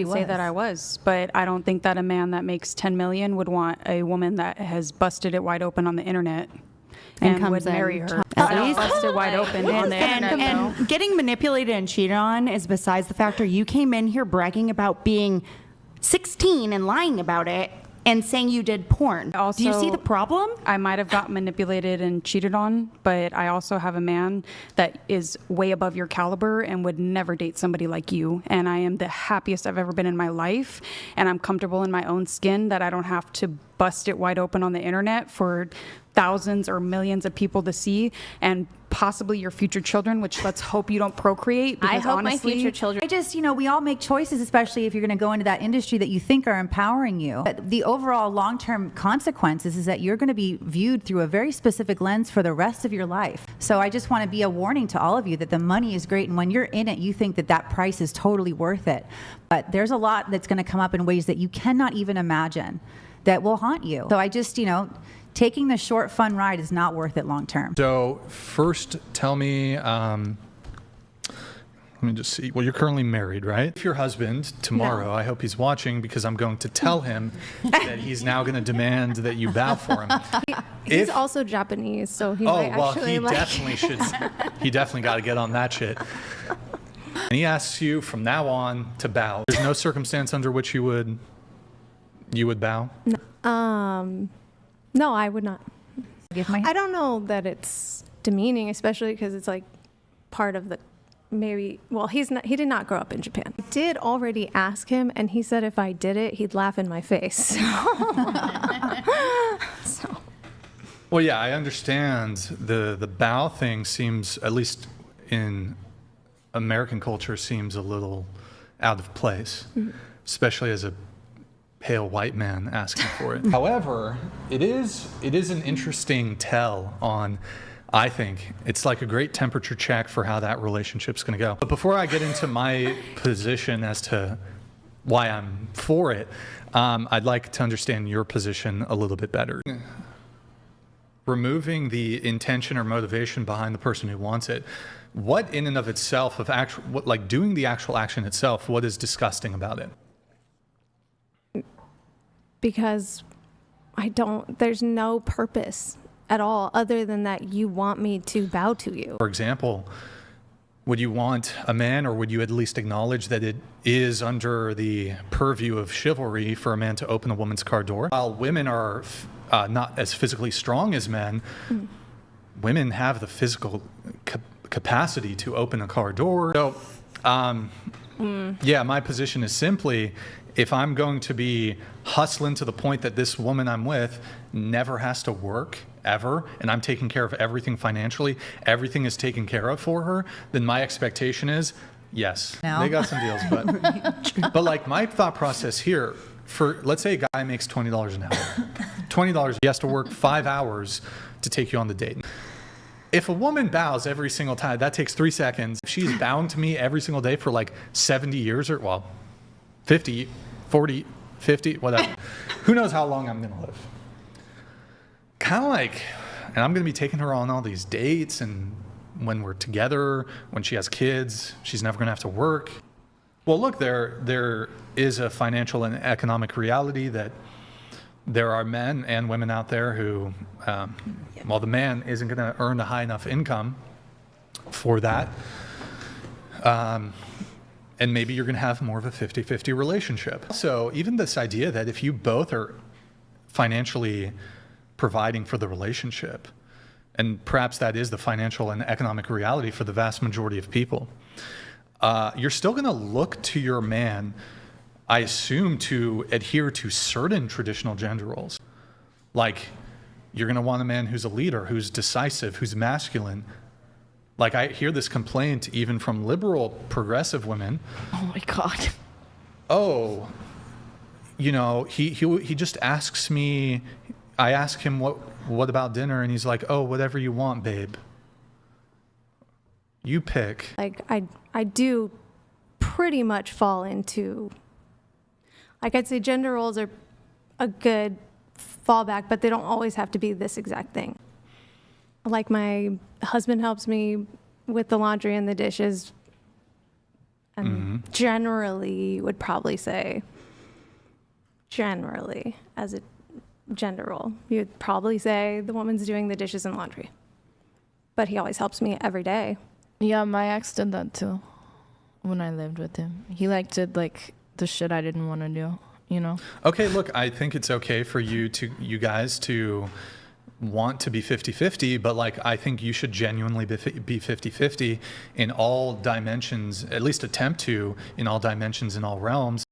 Say that I was, but I don't think that a man that makes 10 million would want a woman that has busted it wide open on the internet and would marry her. I don't bust it wide open on the internet, and getting manipulated and cheated on is besides the factor. You came in here bragging about being 16 and lying about it and saying you did porn. Also, do you see the problem? I might have got manipulated and cheated on, but I also have a man that is way above your caliber and would never date somebody like you. And I am the happiest I've ever been in my life. And I'm comfortable in my own skin that I don't have to bust it wide open on the internet for thousands or millions of people to see, and possibly your future children, which let's hope you don't procreate. I hope honestly, my future children. I just, we all make choices, especially if you're going to go into that industry that you think are empowering you. But the overall long-term consequences is that you're going to be viewed through a very specific lens for the rest of your life. So I just want to be a warning to all of you that the money is great, and when you're in it, you think that that price is totally worth it. But there's a lot that's going to come up in ways that you cannot even imagine that will haunt you. So I just, taking the short, fun ride is not worth it long term. So first, tell me, let me just see. Well, you're currently married, right? If your husband tomorrow, I hope he's watching because I'm going to tell him that he's now going to demand that you bow for him. He's also Japanese, so he might actually he definitely should. He definitely got to get on that shit. And he asks you from now on to bow. There's no circumstance under which you would bow? No, I would not. I don't know that it's demeaning, especially because it's like part of the he did not grow up in Japan. I did already ask him, and he said if I did it, he'd laugh in my face. Well, yeah, I understand the bow thing seems, at least in American culture, seems a little out of place, especially as a pale white man asking for it. However, it is an interesting tell on, I think, it's like a great temperature check for how that relationship's going to go. But before I get into my position as to why I'm for it, I'd like to understand your position a little bit better. Removing the intention or motivation behind the person who wants it, what in and of itself, doing the actual action itself, what is disgusting about it? Because there's no purpose at all other than that you want me to bow to you. For example, would you want a man, or would you at least acknowledge that it is under the purview of chivalry for a man to open a woman's car door? While women are not as physically strong as men, women have the physical capacity to open a car door. So, yeah, my position is simply, if I'm going to be hustling to the point that this woman I'm with never has to work ever, and I'm taking care of everything financially, everything is taken care of for her, then my expectation is, yes, they got some deals. But like my thought process here, for let's say a guy makes $20 an hour. $20, he has to work 5 hours to take you on the date. If a woman bows every single time, that takes 3 seconds. If she's bowing to me every single day for like 70 years or, 50, 40, 50, whatever. Who knows how long I'm going to live. Kind of like, and I'm going to be taking her on all these dates, and when we're together, when she has kids, she's never going to have to work. Well, look, there is a financial and economic reality that there are men and women out there who, the man isn't going to earn a high enough income for that. And maybe you're going to have more of a 50-50 relationship. So even this idea that if you both are financially providing for the relationship, and perhaps that is the financial and economic reality for the vast majority of people, you're still going to look to your man, I assume, to adhere to certain traditional gender roles. Like, you're going to want a man who's a leader, who's decisive, who's masculine. Like, I hear this complaint even from liberal, progressive women. Oh my God. Oh, he just asks me, I ask him what about dinner, and he's like, oh, whatever you want, babe. You pick. Like, I do pretty much fall into, like, I'd say gender roles are a good fallback, but they don't always have to be this exact thing. Like, my husband helps me with the laundry and the dishes And generally, you would probably say, generally, as a gender role, you'd probably say the woman's doing the dishes and laundry. But he always helps me every day. Yeah, my ex did that too when I lived with him. He did the shit I didn't want to do, you know? Okay, look, I think it's okay for you guys to want to be 50-50, but I think you should genuinely be 50-50 in all dimensions, at least attempt to, in all dimensions, in all realms.